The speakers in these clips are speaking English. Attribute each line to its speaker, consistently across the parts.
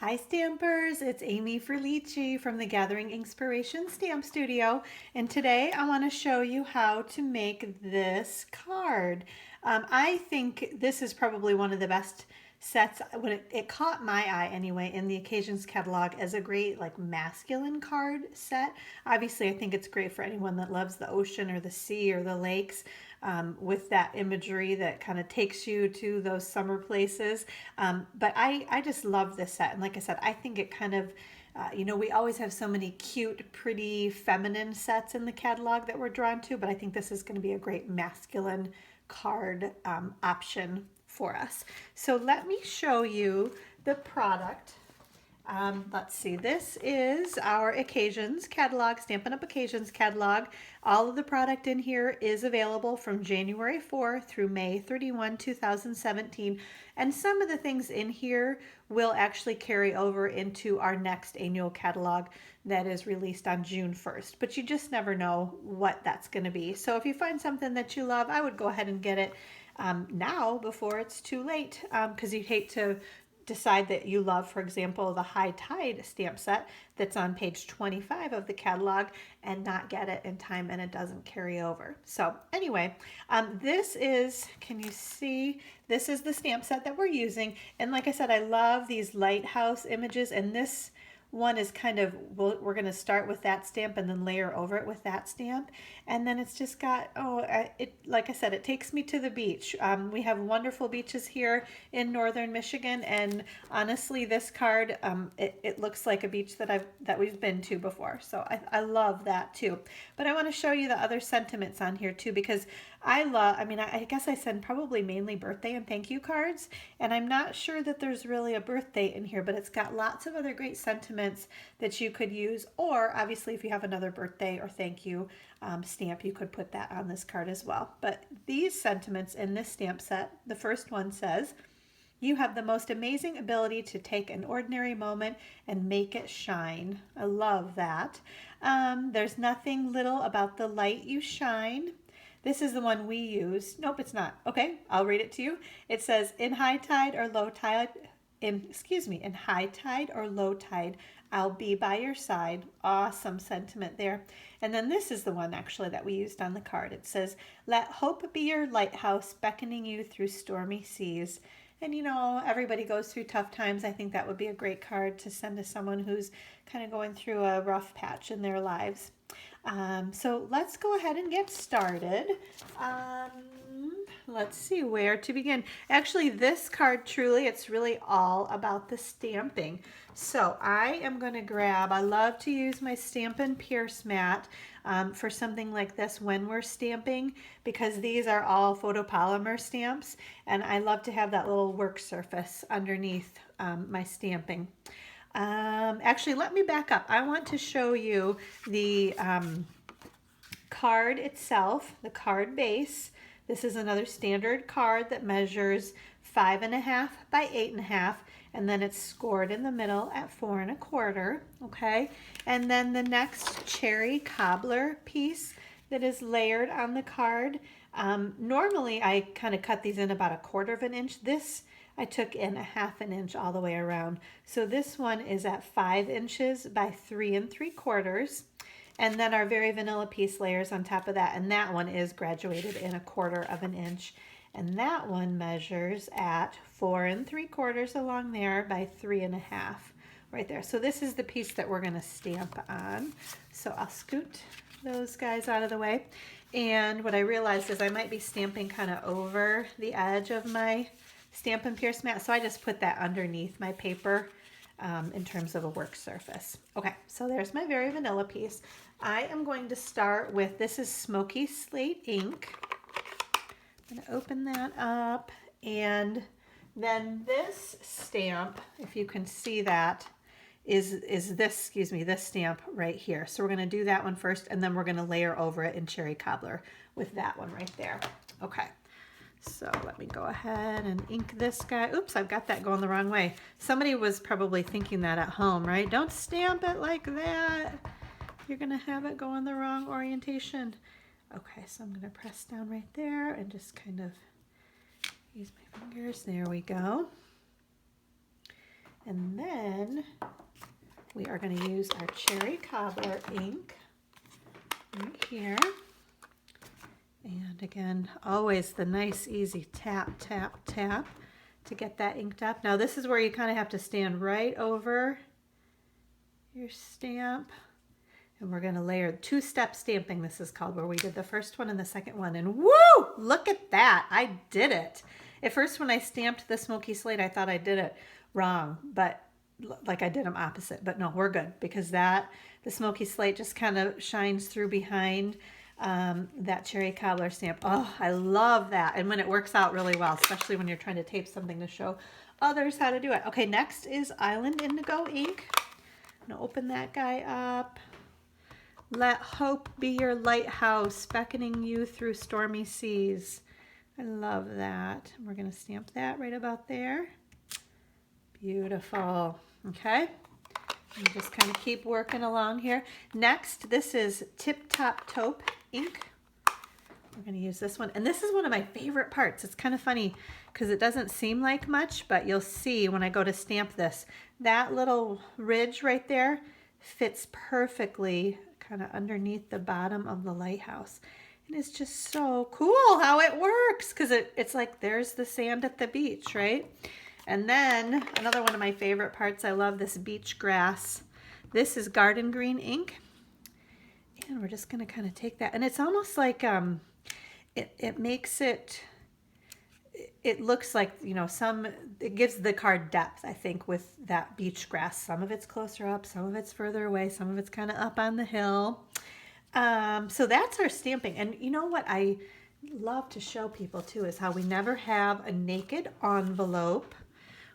Speaker 1: Hi Stampers, it's Amy Frillici from the Gathering Inspiration Stamp Studio, and today I want to show you how to make this card. I think this is probably one of the best sets. When it caught my eye anyway in the Occasions catalog as a great like masculine card set. Obviously I think it's great for anyone that loves the ocean or the sea or the lakes, with that imagery that kind of takes you to those summer places. But I just love this set. And like I said, I think it kind of, we always have so many cute, pretty, feminine sets in the catalog that we're drawn to, but I think this is going to be a great masculine card option for us. So let me show you the product. Let's see, this is our Occasions catalog, Stampin' Up! Occasions catalog. All of the product in here is available from January 4 through May 31, 2017. And some of the things in here will actually carry over into our next annual catalog that is released on June 1st. But you just never know what that's going to be. So if you find something that you love, I would go ahead and get it now before it's too late, because you'd hate to decide that you love, for example, the High Tide stamp set that's on page 25 of the catalog and not get it in time and it doesn't carry over. So anyway, this is, can you see, this is the stamp set that we're using. And like I said, I love these lighthouse images, and this one is kind of, we're going to start with that stamp and then layer over it with that stamp. And then it's just got, like I said, it takes me to the beach. We have wonderful beaches here in northern Michigan, and honestly, this card, it looks like a beach that we've been to before. So I love that too. But I want to show you the other sentiments on here too, because I guess I send probably mainly birthday and thank you cards, and I'm not sure that there's really a birthday in here, but it's got lots of other great sentiments that you could use, or obviously if you have another birthday or thank you stamp, you could put that on this card as well. But these sentiments in this stamp set, the first one says, "You have the most amazing ability to take an ordinary moment and make it shine." I love that. There's nothing little about the light you shine. This is the one we use. Nope, it's not. Okay, I'll read it to you. It says, in high tide or low tide, in high tide or low tide, I'll be by your side. Awesome sentiment there. And then this is the one actually that we used on the card. It says, let hope be your lighthouse, beckoning you through stormy seas. And everybody goes through tough times. I think that would be a great card to send to someone who's kind of going through a rough patch in their lives. So let's go ahead and get started. Let's see where to begin. Actually, this card truly, it's really all about the stamping. So I am going to grab, I love to use my Stampin' Pierce mat for something like this when we're stamping, because these are all photopolymer stamps, and I love to have that little work surface underneath my stamping. Actually, let me back up. I want to show you the card itself, the card base. This is another standard card that measures 5.5 by 8.5, and then it's scored in the middle at 4 1/4. Okay, and then the next Cherry Cobbler piece that is layered on the card. Normally, I kind of cut these in about 1/4 inch. This I took in 1/2 inch all the way around. So this one is at 5 inches by 3 3/4. And then our Very Vanilla piece layers on top of that. And that one is graduated in 1/4 inch. And that one measures at 4 3/4 along there by 3 1/2 right there. So this is the piece that we're going to stamp on. So I'll scoot those guys out of the way. And what I realized is I might be stamping kind of over the edge of my Stampin' Pierce mat, so I just put that underneath my paper in terms of a work surface. Okay, so there's my Very Vanilla piece. I am going to start with, this is Smoky Slate Ink. I'm going to open that up, and then this stamp, if you can see that, is this, this stamp right here. So we're going to do that one first, and then we're going to layer over it in Cherry Cobbler with that one right there. Okay. So let me go ahead and ink this guy. Oops, I've got that going the wrong way. Somebody was probably thinking that at home, right? Don't stamp it like that. You're going to have it go in the wrong orientation. Okay, so I'm going to press down right there and just kind of use my fingers. There we go. And then we are going to use our Cherry Cobbler ink right here. And again, always the nice, easy tap, tap, tap to get that inked up. Now this is where you kind of have to stand right over your stamp. And we're going to layer two-step stamping, this is called, where we did the first one and the second one. And woo! Look at that. I did it. At first when I stamped the Smoky Slate, I thought I did it wrong, but like I did them opposite. But no, we're good because the Smoky Slate just kind of shines through behind that Cherry Cobbler stamp. Oh, I love that. And when it works out really well, especially when you're trying to tape something to show others how to do it. Okay, next is Island Indigo ink. I'm going to open that guy up. Let hope be your lighthouse, beckoning you through stormy seas. I love that. We're going to stamp that right about there. Beautiful. Okay. And just kind of keep working along here. Next, this is Taupe ink. We're going to use this one. And this is one of my favorite parts. It's kind of funny because it doesn't seem like much, but you'll see when I go to stamp this, that little ridge right there fits perfectly kind of underneath the bottom of the lighthouse. And it's just so cool how it works because it's like there's the sand at the beach, right? And then another one of my favorite parts, I love this beach grass. This is garden green ink. And we're just going to kind of take that. And it's almost like it makes it looks like, you know, it gives the card depth, I think, with that beach grass. Some of it's closer up, some of it's further away, some of it's kind of up on the hill. So that's our stamping. And you know what I love to show people too is how we never have a naked envelope.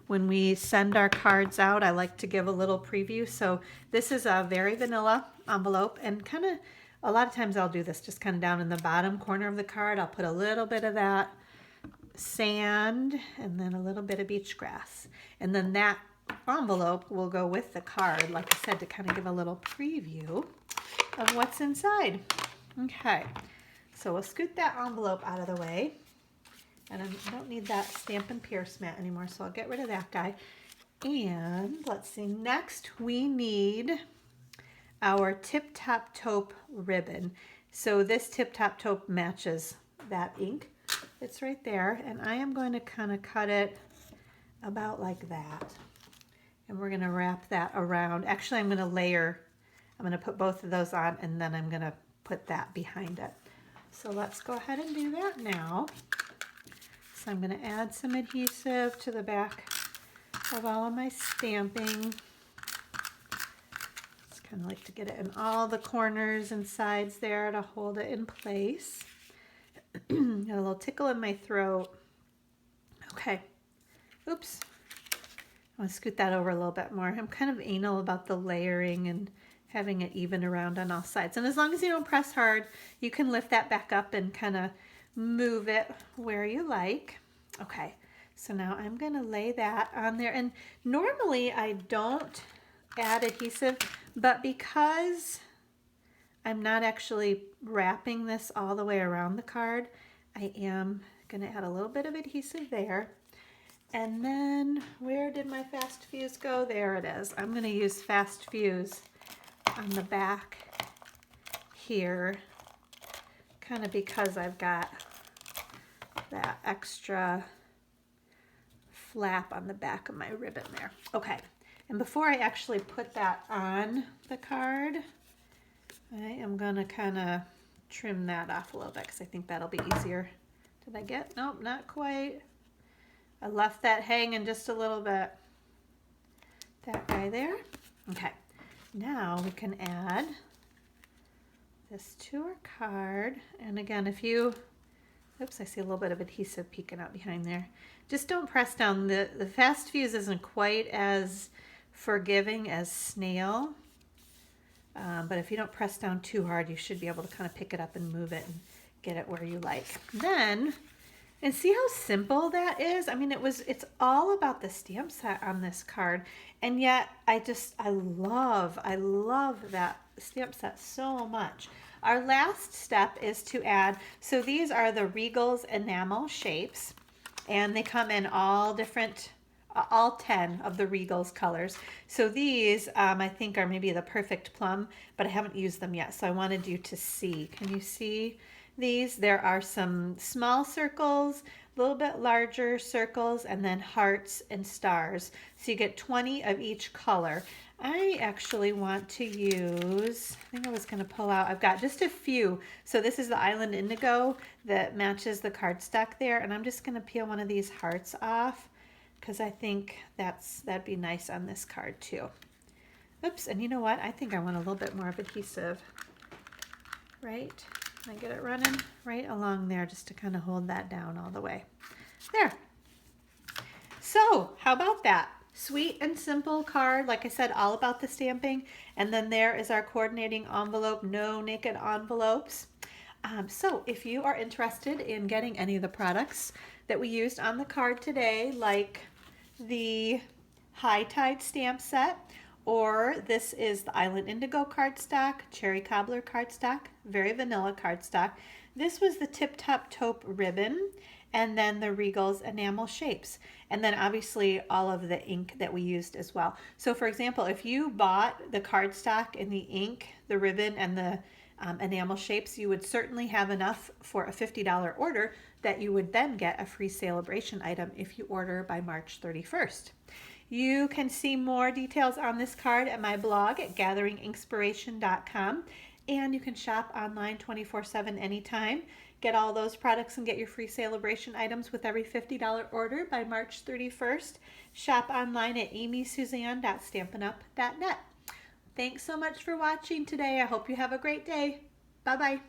Speaker 1: When we send our cards out, I like to give a little preview. So this is a very vanilla envelope, and kind of a lot of times I'll do this just kind of down in the bottom corner of the card. I'll put a little bit of that sand and then a little bit of beach grass. And then that envelope will go with the card, like I said, to kind of give a little preview of what's inside. Okay, so we'll scoot that envelope out of the way. And I don't need that Stampin' Pierce mat anymore, so I'll get rid of that guy. And let's see, next we need our Taupe ribbon. So this Taupe matches that ink. It's right there, and I am going to kind of cut it about like that. And we're going to wrap that around. Actually, I'm going to layer. I'm going to put both of those on, and then I'm going to put that behind it. So let's go ahead and do that now. So I'm going to add some adhesive to the back of all of my stamping. Just kind of like to get it in all the corners and sides there to hold it in place. Got a little tickle in my throat. Okay. Oops. I want to scoot that over a little bit more. I'm kind of anal about the layering and having it even around on all sides. And as long as you don't press hard, you can lift that back up and kind of move it where you like. Okay, so now I'm going to lay that on there. And normally I don't add adhesive, but because I'm not actually wrapping this all the way around the card, I am going to add a little bit of adhesive there. And then where did my fast fuse go? There it is. I'm going to use fast fuse on the back here, kind of because I've got that extra flap on the back of my ribbon there. Okay, and before I actually put that on the card, I am gonna kind of trim that off a little bit because I think that'll be easier. Did I get? Nope, not quite. I left that hanging just a little bit. That guy there. Okay, now we can add this to our card. And again, if you, oops, I see a little bit of adhesive peeking out behind there. Just don't press down. The fast fuse isn't quite as forgiving as snail. But if you don't press down too hard, you should be able to kind of pick it up and move it and get it where you like. Then, and see how simple that is? I mean, it's all about the stamp set on this card. And yet I love that stamp set so much. Our last step is to add, so these are the Regals enamel shapes, and they come in all different all 10 of the Regals colors. So these I think are maybe the perfect plum, but I haven't used them yet. So I wanted you to see. Can you see these? There are some small circles, a little bit larger circles, and then hearts and stars. So you get 20 of each color. I actually want to use, I think I was going to pull out, I've got just a few. So this is the Island Indigo that matches the cardstock there. And I'm just going to peel one of these hearts off because I think that'd be nice on this card too. Oops, and you know what? I think I want a little bit more of adhesive, right? I get it running right along there just to kind of hold that down all the way. There. So how about that? Sweet and simple card, like I said, all about the stamping. And then there is our coordinating envelope, no naked envelopes. So if you are interested in getting any of the products that we used on the card today, like the High Tide stamp set, or this is the Island Indigo cardstock, Cherry Cobbler cardstock, very vanilla cardstock. This was the Tip Top Taupe ribbon, and then the Regals enamel shapes. And then obviously all of the ink that we used as well. So for example, if you bought the cardstock and the ink, the ribbon, and the enamel shapes, you would certainly have enough for a $50 order that you would then get a free celebration item if you order by March 31st. You can see more details on this card at my blog at gatheringinkspiration.com, and you can shop online 24/7 anytime. Get all those products and get your free celebration items with every $50 order by March 31st. Shop online at amysuzanne.stampinup.net. Thanks so much for watching today. I hope you have a great day. Bye-bye.